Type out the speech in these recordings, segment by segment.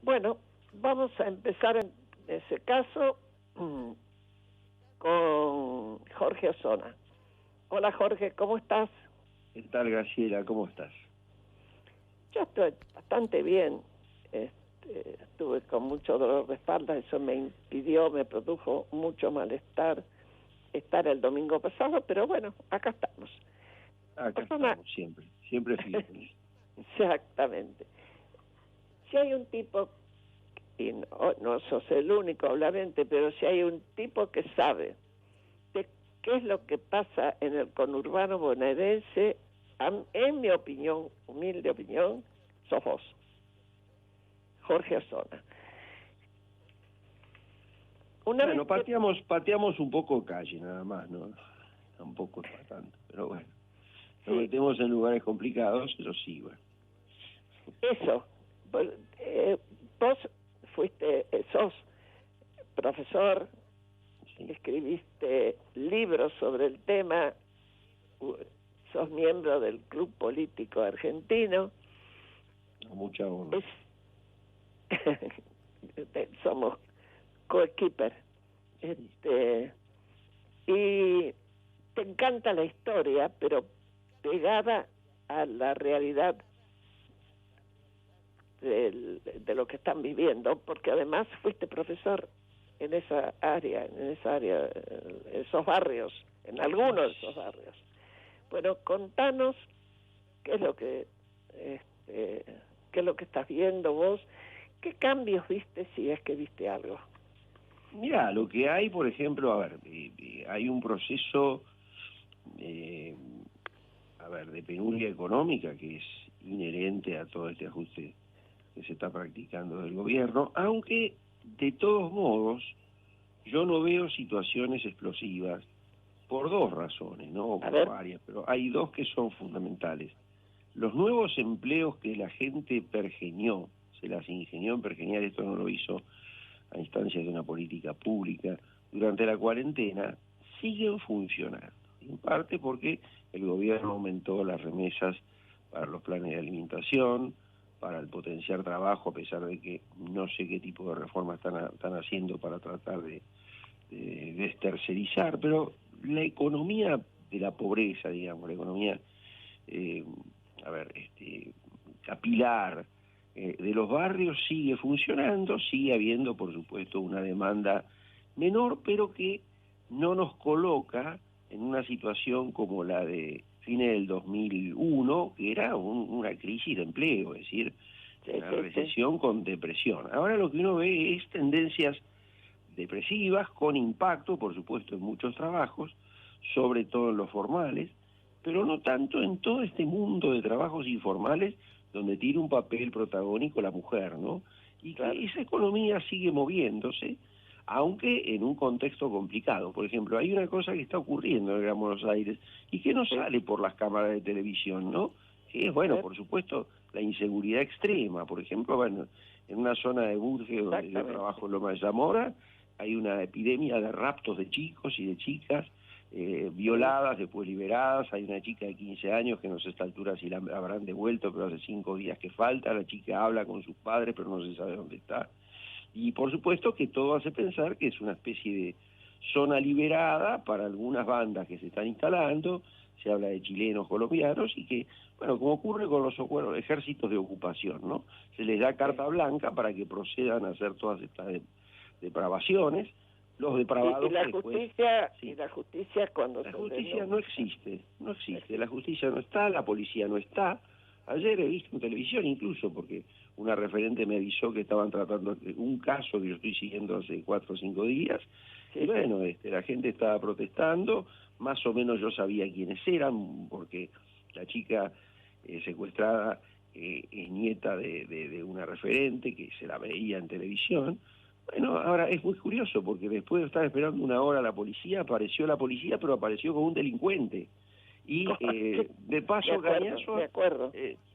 Bueno, vamos a empezar en ese caso con Jorge Osona. Hola Jorge, ¿cómo estás? ¿Qué tal, Graciela? ¿Cómo estás? Yo estoy bastante bien. Estuve con mucho dolor de espalda, eso me produjo mucho malestar estar el domingo pasado, pero bueno, acá estamos. Acá Osona, estamos siempre firmes. Exactamente. Si hay un tipo, y no sos el único obviamente, pero si hay un tipo que sabe de qué es lo que pasa en el conurbano bonaerense, en mi opinión, humilde opinión, sos vos, Jorge Osona. Bueno, pateamos un poco calle nada más, ¿no? Tampoco es para tanto, pero bueno. Nos metemos en lugares complicados, pero sí, bueno. Eso. Vos sos profesor, sí. Escribiste libros sobre el tema, sos miembro del Club Político Argentino. Mucha honra. Somos coequiper. Y te encanta la historia, pero pegada a la realidad de lo que están viviendo, porque además fuiste profesor en esa área, en esos barrios, en algunos de esos barrios. Bueno, contanos qué es lo que estás viendo vos, qué cambios viste, si es que viste algo. Mira, lo que hay, por ejemplo, hay un proceso de penuria económica que es inherente a todo este ajuste que se está practicando del gobierno, aunque de todos modos yo no veo situaciones explosivas por dos razones, ¿no? Por varias, pero hay dos que son fundamentales. Los nuevos empleos que la gente pergeñó, se las ingenió en pergeñar, esto no lo hizo a instancias de una política pública durante la cuarentena, siguen funcionando, en parte porque el gobierno aumentó las remesas para los planes de alimentación, para el potenciar trabajo, a pesar de que no sé qué tipo de reformas están haciendo para tratar de destercerizar, pero la economía de la pobreza, digamos, la economía capilar de los barrios sigue funcionando, sigue habiendo, por supuesto, una demanda menor, pero que no nos coloca en una situación como la de fines del 2001, que era una crisis de empleo, es decir, una recesión con depresión. Ahora lo que uno ve es tendencias depresivas, con impacto, por supuesto, en muchos trabajos, sobre todo en los formales, pero no tanto en todo este mundo de trabajos informales donde tiene un papel protagónico la mujer, ¿no? Y que esa economía sigue moviéndose, aunque en un contexto complicado. Por ejemplo, hay una cosa que está ocurriendo en el Gran Buenos Aires y que no sale por las cámaras de televisión, ¿no? Que es, bueno, por supuesto, la inseguridad extrema. Por ejemplo, bueno, en una zona de Burge, donde yo trabajo en Loma de Zamora, hay una epidemia de raptos de chicos y de chicas, violadas, después liberadas. Hay una chica de 15 años que no sé a esta altura si la habrán devuelto, pero hace 5 días que falta. La chica habla con sus padres, pero no se sabe dónde está. Y por supuesto que todo hace pensar que es una especie de zona liberada para algunas bandas que se están instalando. Se habla de chilenos, colombianos, y que, bueno, como ocurre con los ejércitos de ocupación, ¿no? Se les da carta blanca para que procedan a hacer todas estas depravaciones. Los depravados y la justicia cuando la justicia no existe, la justicia no está, la policía no está. Ayer he visto en televisión incluso, porque una referente me avisó que estaban tratando un caso que yo estoy siguiendo hace 4 o 5 días, y bueno, la gente estaba protestando, más o menos yo sabía quiénes eran, porque la chica secuestrada es nieta de una referente que se la veía en televisión. Bueno, ahora es muy curioso porque después de estar esperando 1 hora la policía, apareció la policía, pero apareció como un delincuente. Y de paso, gañazo,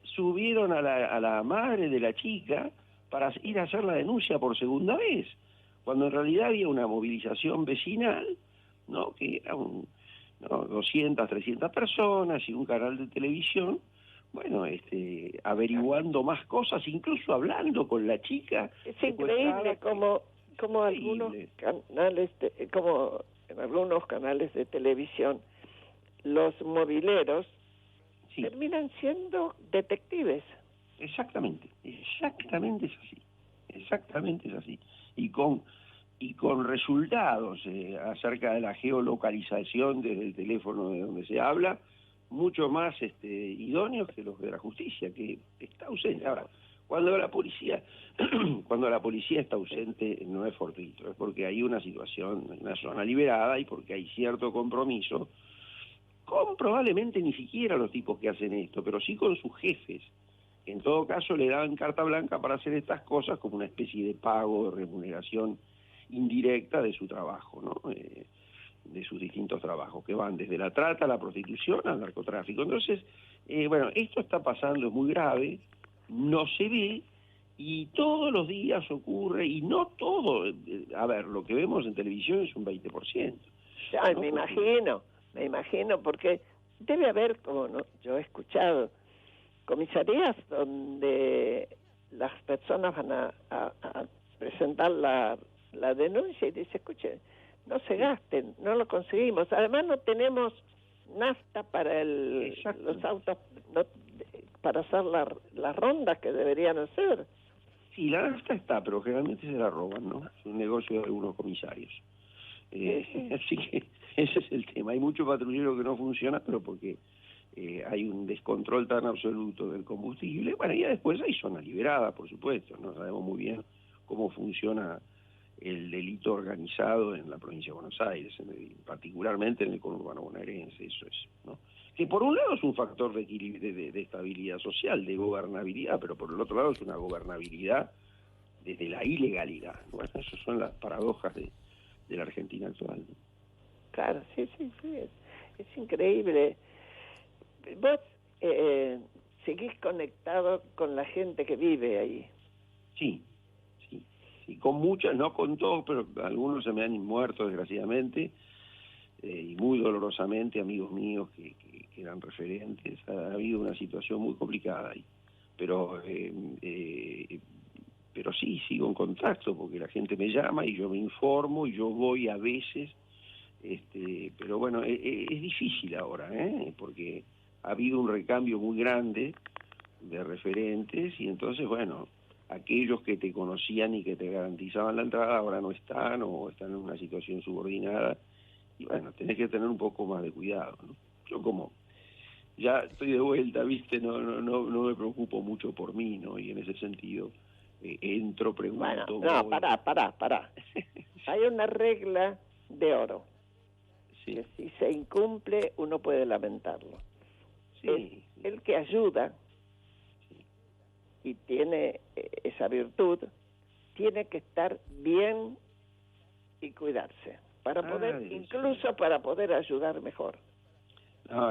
subieron a la madre de la chica para ir a hacer la denuncia por segunda vez, cuando en realidad había una movilización vecinal, ¿no? Que era 200, 300 personas y un canal de televisión, bueno, averiguando más cosas, incluso hablando con la chica. Es increíble como algunos canales, como en algunos canales de televisión, los mobileros terminan siendo detectives. Exactamente es así, exactamente es así. Y con resultados acerca de la geolocalización desde el teléfono de donde se habla, mucho más idóneos que los de la justicia, que está ausente. Ahora, cuando la policía está ausente, no es fortuito, es porque hay una situación, una zona liberada y porque hay cierto compromiso con probablemente ni siquiera los tipos que hacen esto, pero sí con sus jefes. En todo caso le dan carta blanca para hacer estas cosas como una especie de pago, de remuneración indirecta de su trabajo, ¿no? De sus distintos trabajos, que van desde la trata, la prostitución, al narcotráfico. Entonces, bueno, esto está pasando, es muy grave, no se ve, y todos los días ocurre, y no todo, a ver, lo que vemos en televisión es un 20%. Ay, ¿no? Me imagino, porque debe haber, como no, yo he escuchado, comisarías donde las personas van a presentar la denuncia y dice, escuche, no se gasten, no lo conseguimos, además no tenemos nafta para los autos, para hacer las rondas que deberían hacer. Sí, la nafta está, pero generalmente se la roban, ¿no? Es un negocio de algunos comisarios. Así que ese es el tema. Hay mucho patrullero que no funciona, pero porque hay un descontrol tan absoluto del combustible. Bueno, y después hay zona liberada, por supuesto. No sabemos muy bien cómo funciona el delito organizado en la provincia de Buenos Aires, particularmente en el conurbano bonaerense, eso es, ¿no? Que por un lado es un factor de estabilidad social, de gobernabilidad, pero por el otro lado es una gobernabilidad desde la ilegalidad. Bueno, esas son las paradojas de la Argentina actual. Claro, sí, es increíble. Vos seguís conectado con la gente que vive ahí. Sí, con muchas, no con todos, pero algunos se me han muerto desgraciadamente, y muy dolorosamente, amigos míos que eran referentes. Ha habido una situación muy complicada ahí, pero sí, sigo en contacto, porque la gente me llama y yo me informo y yo voy a veces, pero bueno, es difícil ahora, porque ha habido un recambio muy grande de referentes, y entonces, bueno, aquellos que te conocían y que te garantizaban la entrada ahora no están, o están en una situación subordinada, y bueno, tenés que tener un poco más de cuidado, ¿no? Yo como ya estoy de vuelta, viste, no me preocupo mucho por mí, ¿no? Y en ese sentido entro, pregunto... Bueno, no, pará. Hay una regla de oro, que si se incumple uno puede lamentarlo. Sí. El que ayuda y tiene esa virtud, tiene que estar bien y cuidarse, para poder, incluso para poder ayudar mejor.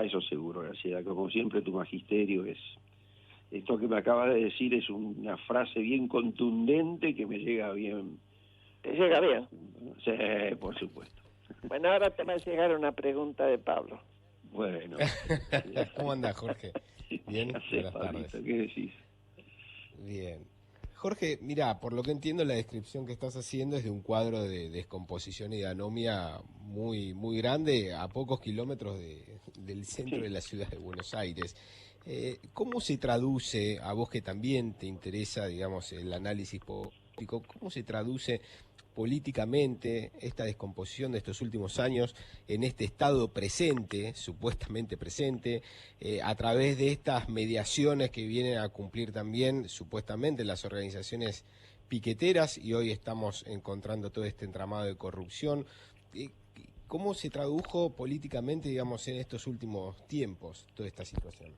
Eso seguro, Graciela, como siempre tu magisterio es... Esto que me acabas de decir es una frase bien contundente que me llega bien. ¿Te llega bien? Sí, por supuesto. Bueno, ahora te va a llegar una pregunta de Pablo. Bueno. ¿Cómo andás, Jorge? Bien, buenas tardes. ¿Qué decís? Bien. Jorge, mira, por lo que entiendo, la descripción que estás haciendo es de un cuadro de descomposición y de anomia muy, muy grande, a pocos kilómetros del centro de la ciudad de Buenos Aires. ¿Cómo se traduce, a vos que también te interesa, digamos, el análisis político, cómo se traduce políticamente esta descomposición de estos últimos años en este estado presente, supuestamente presente, a través de estas mediaciones que vienen a cumplir también supuestamente las organizaciones piqueteras, y hoy estamos encontrando todo este entramado de corrupción? ¿Cómo se tradujo políticamente, digamos, en estos últimos tiempos toda esta situación?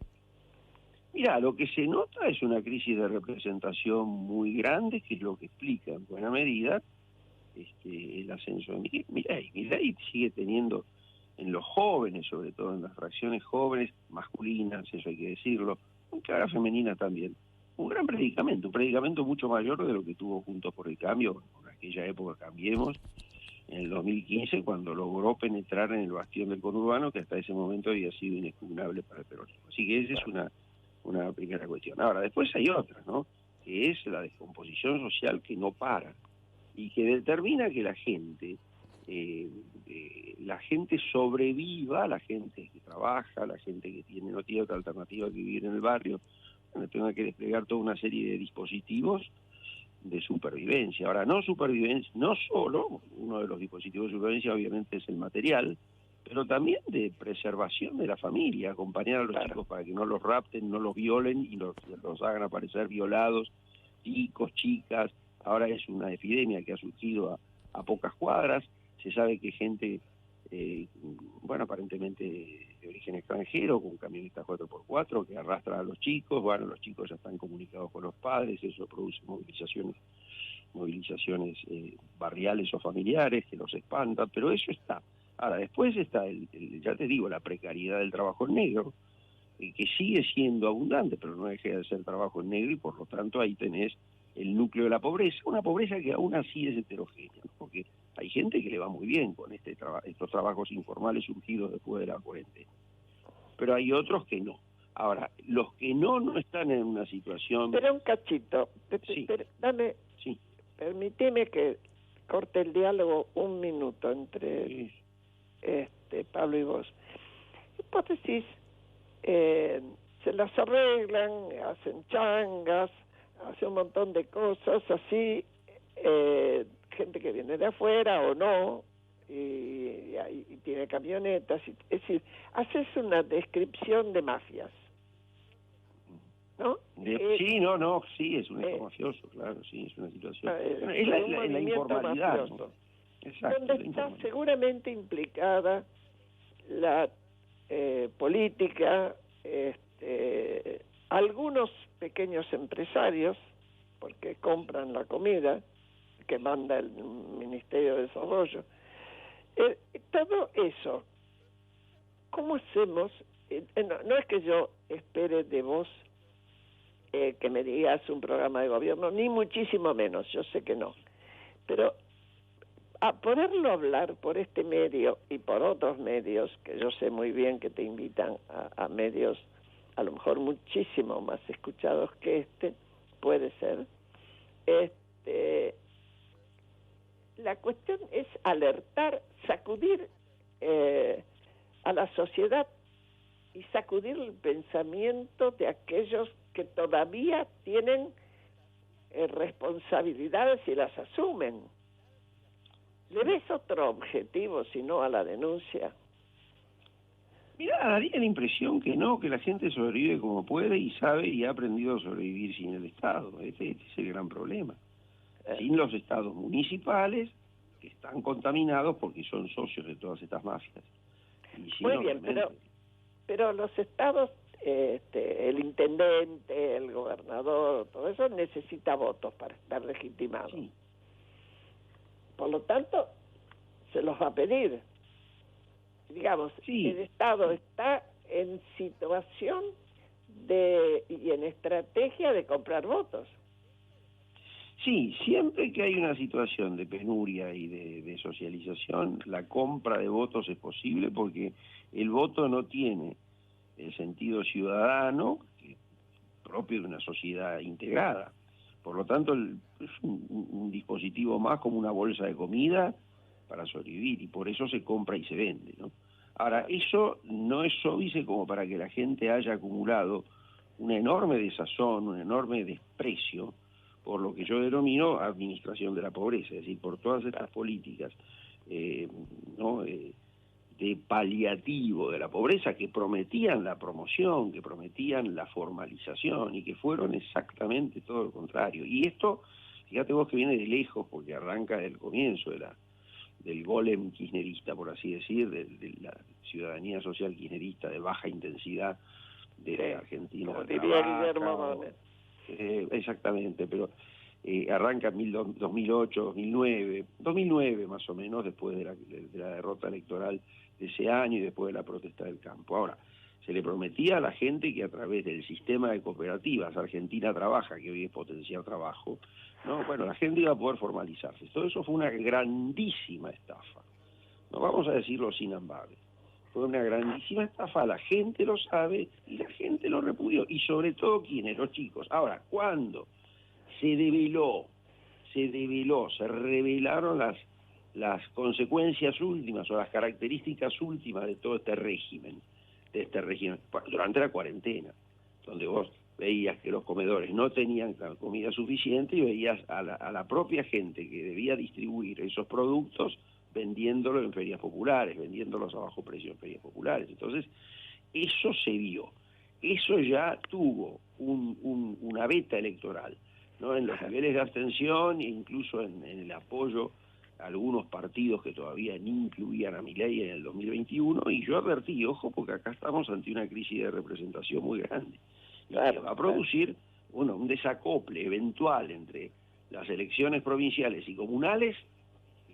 Mira, lo que se nota es una crisis de representación muy grande, que es lo que explica en buena medida el ascenso de Milei. Milei sigue teniendo en los jóvenes, sobre todo en las fracciones jóvenes, masculinas, eso hay que decirlo, aunque ahora femenina también, un gran predicamento, un predicamento mucho mayor de lo que tuvo Juntos por el Cambio, en aquella época Cambiemos, en el 2015, cuando logró penetrar en el bastión del conurbano, que hasta ese momento había sido inexpugnable para el peronismo. Así que esa es una una primera cuestión. Ahora, después hay otra, ¿no? Que es la descomposición social que no para y que determina que la gente sobreviva, la gente que trabaja, la gente que no tiene otra alternativa que vivir en el barrio, tenga que desplegar toda una serie de dispositivos de supervivencia. Ahora, no supervivencia, no solo, uno de los dispositivos de supervivencia obviamente es el material, pero también de preservación de la familia, acompañar a los chicos para que no los rapten, no los violen y los hagan aparecer violados, chicos, chicas. Ahora es una epidemia que ha surgido a pocas cuadras. Se sabe que gente, aparentemente de origen extranjero, con camionetas 4x4, que arrastra a los chicos. Bueno, los chicos ya están comunicados con los padres, eso produce movilizaciones barriales o familiares que los espantan, pero eso está. Ahora, después está, ya te digo, la precariedad del trabajo en negro, que sigue siendo abundante, pero no deja de ser trabajo en negro, y por lo tanto ahí tenés el núcleo de la pobreza, una pobreza que aún así es heterogénea, ¿no? Porque hay gente que le va muy bien con estos trabajos informales surgidos después de la cuarentena, pero hay otros que no. Ahora, los que no están en una situación... Pero un cachito, sí. Sí. Permíteme que corte el diálogo un minuto entre Pablo y vos. Vos decís, se las arreglan, hacen changas, hace un montón de cosas así, gente que viene de afuera o no, y tiene camionetas, es decir, haces una descripción de mafias, ¿no? Sí, es un hecho mafioso, claro, sí, es una situación. Es la informalidad, ¿no? Exacto, donde está seguramente implicada la política, algunos pequeños empresarios, porque compran la comida que manda el Ministerio de Desarrollo. Todo eso, ¿cómo hacemos? No es que yo espere de vos que me digas un programa de gobierno, ni muchísimo menos, yo sé que no. Pero a poderlo hablar por este medio y por otros medios, que yo sé muy bien que te invitan a medios a lo mejor muchísimo más escuchados que puede ser, la cuestión es alertar, sacudir a la sociedad y sacudir el pensamiento de aquellos que todavía tienen responsabilidades y las asumen. ¿Le ves otro objetivo si no a la denuncia? Mirá, daría la impresión que no, que la gente sobrevive como puede y sabe y ha aprendido a sobrevivir sin el Estado. Este es el gran problema. Sin los estados municipales, que están contaminados porque son socios de todas estas mafias. Y muy bien, pero los estados, el intendente, el gobernador, todo eso necesita votos para estar legitimado. Sí. Por lo tanto, se los va a pedir. Digamos, el Estado está en situación y en estrategia de comprar votos. Sí, siempre que hay una situación de penuria y de socialización, la compra de votos es posible porque el voto no tiene el sentido ciudadano propio de una sociedad integrada. Por lo tanto, es un dispositivo más como una bolsa de comida para sobrevivir, y por eso se compra y se vende, ¿no? Ahora, eso no es óbice como para que la gente haya acumulado una enorme desazón, un enorme desprecio por lo que yo denomino administración de la pobreza, es decir, por todas estas políticas de paliativo de la pobreza que prometían la promoción, que prometían la formalización y que fueron exactamente todo lo contrario. Y esto, fíjate vos que viene de lejos porque arranca del comienzo del golem kirchnerista, por así decir, de la ciudadanía social kirchnerista de baja intensidad de Argentina. Como diría Guillermo Gómez. Exactamente, pero arranca en 2008, 2009 más o menos, después de la derrota electoral de ese año y después de la protesta del campo. Ahora, se le prometía a la gente que a través del sistema de cooperativas Argentina Trabaja, que hoy es Potenciar Trabajo, la gente iba a poder formalizarse. Todo eso fue una grandísima estafa. No vamos a decirlo sin ambages. fue una grandísima estafa, la gente lo sabe y la gente lo repudió, y sobre todo quienes, los chicos. Ahora, cuando se revelaron las consecuencias últimas o las características últimas de todo este régimen, durante la cuarentena, donde vos veías que los comedores no tenían comida suficiente y veías a la propia gente que debía distribuir esos productos vendiéndolos en ferias populares, vendiéndolos a bajo precio en ferias populares. Entonces, eso se vio. Eso ya tuvo una beta electoral, ¿no? En los niveles de abstención e incluso en el apoyo a algunos partidos que todavía ni incluían a Milei en el 2021, y yo advertí, ojo, porque acá estamos ante una crisis de representación muy grande, y que va a producir un desacople eventual entre las elecciones provinciales y comunales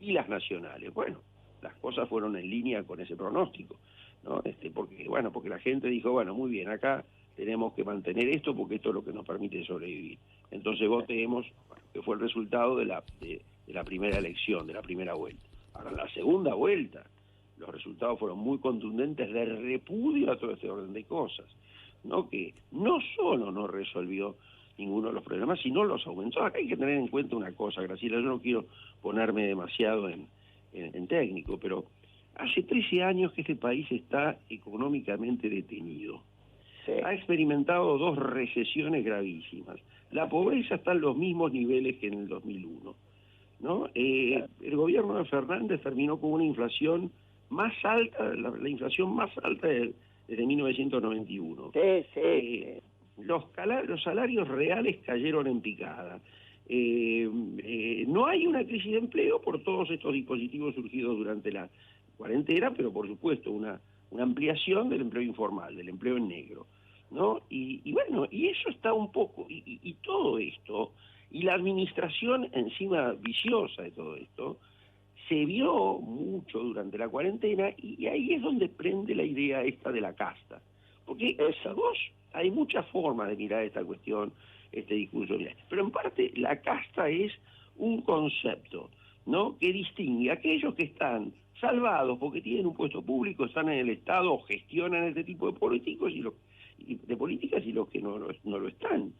y las nacionales. Bueno, las cosas fueron en línea con ese pronóstico, ¿no? Porque la gente dijo, bueno, muy bien, acá tenemos que mantener esto porque esto es lo que nos permite sobrevivir. Entonces votemos, que fue el resultado de la primera elección, de la primera vuelta. Ahora, en la segunda vuelta, los resultados fueron muy contundentes de repudio a todo este orden de cosas, ¿no? Que no solo no resolvió ninguno de los problemas, sino los aumentó. Acá hay que tener en cuenta una cosa, Graciela, yo no quiero ponerme demasiado en técnico, pero hace 13 años que este país está económicamente detenido. Sí. Ha experimentado 2 recesiones gravísimas. La pobreza está en los mismos niveles que en el 2001, ¿no? El gobierno de Fernández terminó con una inflación más alta, la inflación más alta desde 1991. Sí. Los salarios reales cayeron en picada. No hay una crisis de empleo por todos estos dispositivos surgidos durante la cuarentena, pero por supuesto una ampliación del empleo informal, del empleo en negro, ¿no? Y bueno, y eso está un poco, y todo esto, y la administración encima viciosa de todo esto, se vio mucho durante la cuarentena, y ahí es donde prende la idea esta de la casta. Porque hay muchas formas de mirar esta cuestión, este discurso, pero en parte la casta es un concepto, ¿no? Que distingue a aquellos que están salvados porque tienen un puesto público, están en el Estado o gestionan este tipo de políticos de políticas, y los que no lo están.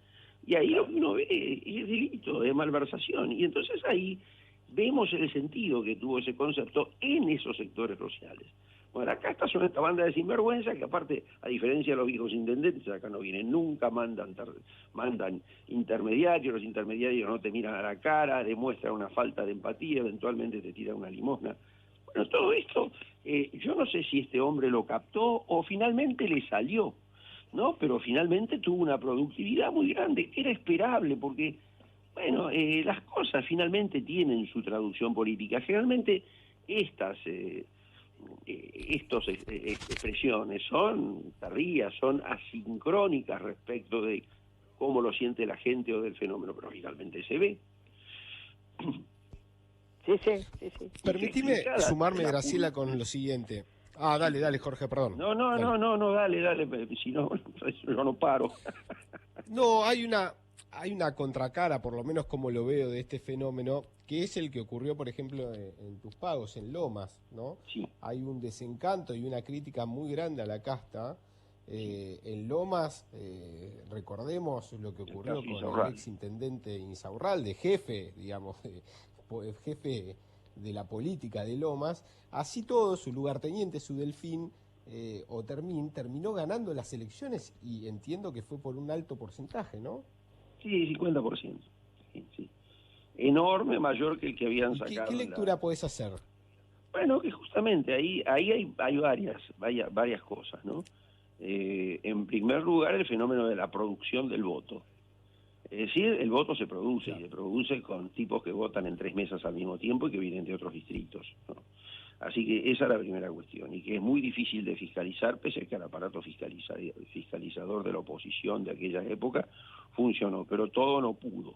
Y ahí lo que uno ve es delito, es malversación, y entonces ahí vemos el sentido que tuvo ese concepto en esos sectores sociales. Bueno, acá estas son esta banda de sinvergüenza que, aparte, a diferencia de los viejos intendentes, acá no vienen nunca, mandan intermediarios, los intermediarios no te miran a la cara, demuestran una falta de empatía, eventualmente te tiran una limosna. Bueno, todo esto, yo no sé si este hombre lo captó o finalmente le salió, ¿no? Pero finalmente tuvo una productividad muy grande, que era esperable, porque, bueno, las cosas finalmente tienen su traducción política. Generalmente estas expresiones son tardías, son asincrónicas respecto de cómo lo siente la gente o del fenómeno, pero finalmente se ve. Sí. Permitime sumarme, Graciela, con lo siguiente. Dale, Jorge, perdón. No, dale, si no, yo no paro. No, hay una contracara, por lo menos como lo veo, de este fenómeno, que es el que ocurrió, por ejemplo, en tus pagos, en Lomas, ¿no? Sí. Hay un desencanto y una crítica muy grande a la casta. En Lomas, recordemos lo que ocurrió con el exintendente Insaurralde, jefe, digamos, jefe de la política de Lomas. Así todo, su lugarteniente, su Delfín, Otermín, terminó ganando las elecciones, y entiendo que fue por un alto porcentaje, ¿no? Sí, 50%. Sí. Enorme, mayor que el que habían sacado. ¿Qué lectura podés hacer? Bueno, que justamente ahí hay varias cosas, ¿no? En primer lugar, el fenómeno de la producción del voto. Es decir, el voto se produce, y se produce con tipos que votan en 3 mesas al mismo tiempo y que vienen de otros distritos, ¿no? Así que esa es la primera cuestión, y que es muy difícil de fiscalizar, pese a que el aparato fiscalizador de la oposición de aquella época funcionó, pero todo no pudo.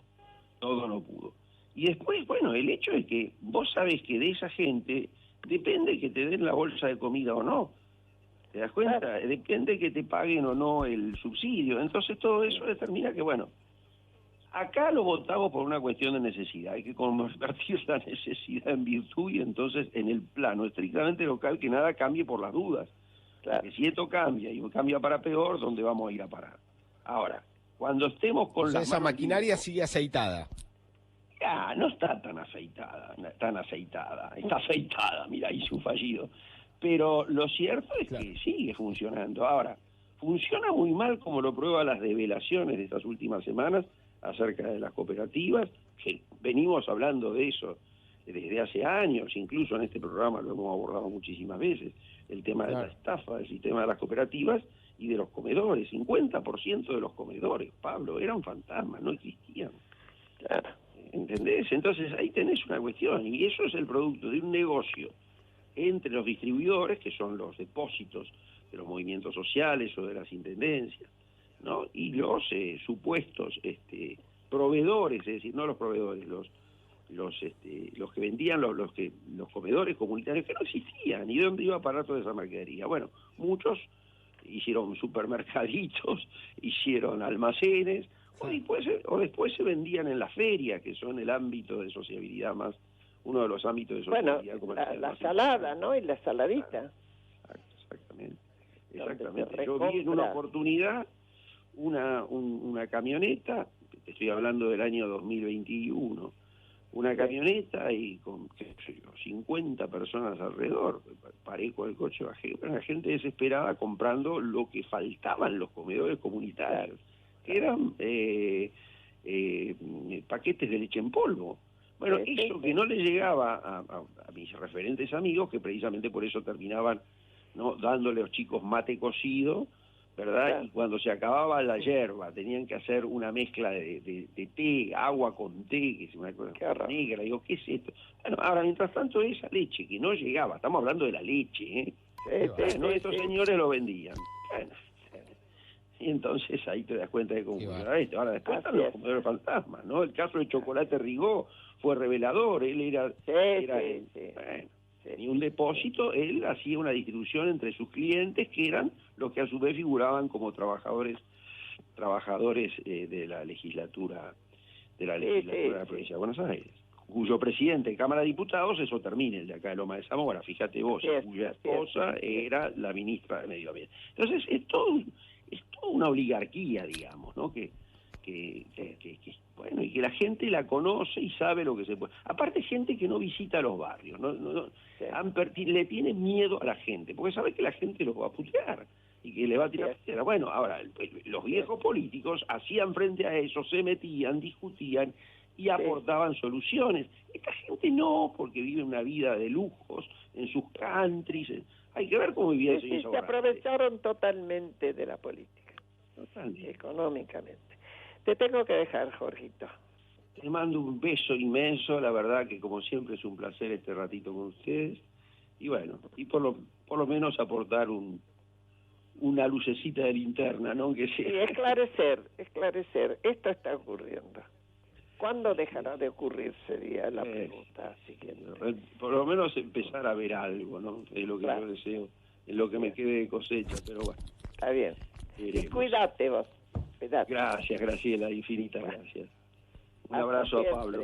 Y después, bueno, el hecho es que vos sabés que de esa gente depende que te den la bolsa de comida o no. ¿Te das cuenta? Depende que te paguen o no el subsidio. Entonces todo eso determina que, bueno, acá lo votamos por una cuestión de necesidad. Hay que convertir la necesidad en virtud, y entonces en el plano estrictamente local que nada cambie por las dudas. Claro. Porque si esto cambia y cambia para peor, ¿dónde vamos a ir a parar? Ahora, cuando estemos con esa maquinaria sigue aceitada. Ya, no está tan aceitada, está aceitada, mira, hizo un fallido. Pero lo cierto es que sigue funcionando. Ahora, funciona muy mal como lo prueban las revelaciones de estas últimas semanas acerca de las cooperativas, que venimos hablando de eso desde hace años, incluso en este programa lo hemos abordado muchísimas veces, el tema de la estafa del sistema de las cooperativas y de los comedores. 50% de los comedores, Pablo, eran fantasmas, no existían. Claro. ¿Entendés? Entonces ahí tenés una cuestión, y eso es el producto de un negocio entre los distribuidores, que son los depósitos de los movimientos sociales o de las intendencias, ¿no? Y los supuestos proveedores, es decir, no los proveedores, los que vendían los comedores comunitarios, que no existían. ¿Y dónde iba a parar toda esa mercadería? Bueno, muchos hicieron supermercaditos, hicieron almacenes, o después se vendían en la feria, que son el ámbito de sociabilidad más, uno de los ámbitos de sociabilidad comercial. La salada, ¿no? Y la saladita. Exactamente. Yo vi en una oportunidad una camioneta, te estoy hablando del año 2021, una camioneta y con, qué sé yo, 50 personas alrededor. Paré con el coche, bajé, la gente desesperada comprando lo que faltaban los comedores comunitarios, que eran paquetes de leche en polvo. Bueno, eso que no le llegaba a mis referentes amigos, que precisamente por eso terminaban, ¿no?, dándole a los chicos mate cocido, ¿verdad? Claro. Y cuando se acababa la yerba, tenían que hacer una mezcla de té, agua con té, que es una cosa negra. Digo, ¿qué es esto? Bueno, ahora, mientras tanto, esa leche que no llegaba, estamos hablando de la leche, ¿eh? Bueno, estos señores lo vendían. Bueno, y entonces ahí te das cuenta de cómo funciona esto. Ahora, después están los comedores fantasmas, ¿no? El caso de Chocolate Rigó fue revelador. Él era tenía un depósito, él hacía una distribución entre sus clientes, que eran los que a su vez figuraban como trabajadores de la legislatura de la provincia de Buenos Aires, cuyo presidente de Cámara de Diputados es Otermine, el de acá de Loma de Zamora, fíjate vos, cuya esposa era la ministra de Medio Ambiente. Entonces es toda una oligarquía, digamos, ¿no? Bueno, y que la gente la conoce y sabe lo que se puede. Aparte, gente que no visita los barrios, le tiene miedo a la gente, porque sabe que la gente los va a putear y que le va a tirar piedra. Bueno, ahora, los viejos políticos hacían frente a eso, se metían, discutían y aportaban soluciones. Esta gente no, porque vive una vida de lujos en sus countries. Hay que ver cómo vivía el señor Saborrante. Se aprovecharon totalmente de la política, económicamente. Te tengo que dejar, Jorgito. Te mando un beso inmenso, la verdad que como siempre es un placer este ratito con ustedes. Y bueno, y por lo menos aportar una lucecita de linterna, ¿no? Que sea. Y esclarecer. Esto está ocurriendo. ¿Cuándo dejará de ocurrir? Sería la pregunta siguiente. Por lo menos empezar a ver algo, ¿no? Es lo que yo deseo, es lo que me quede de cosecha, pero bueno. Está bien. Y cuídate vos. Gracias, Graciela, infinitas gracias. Un abrazo a Pablo.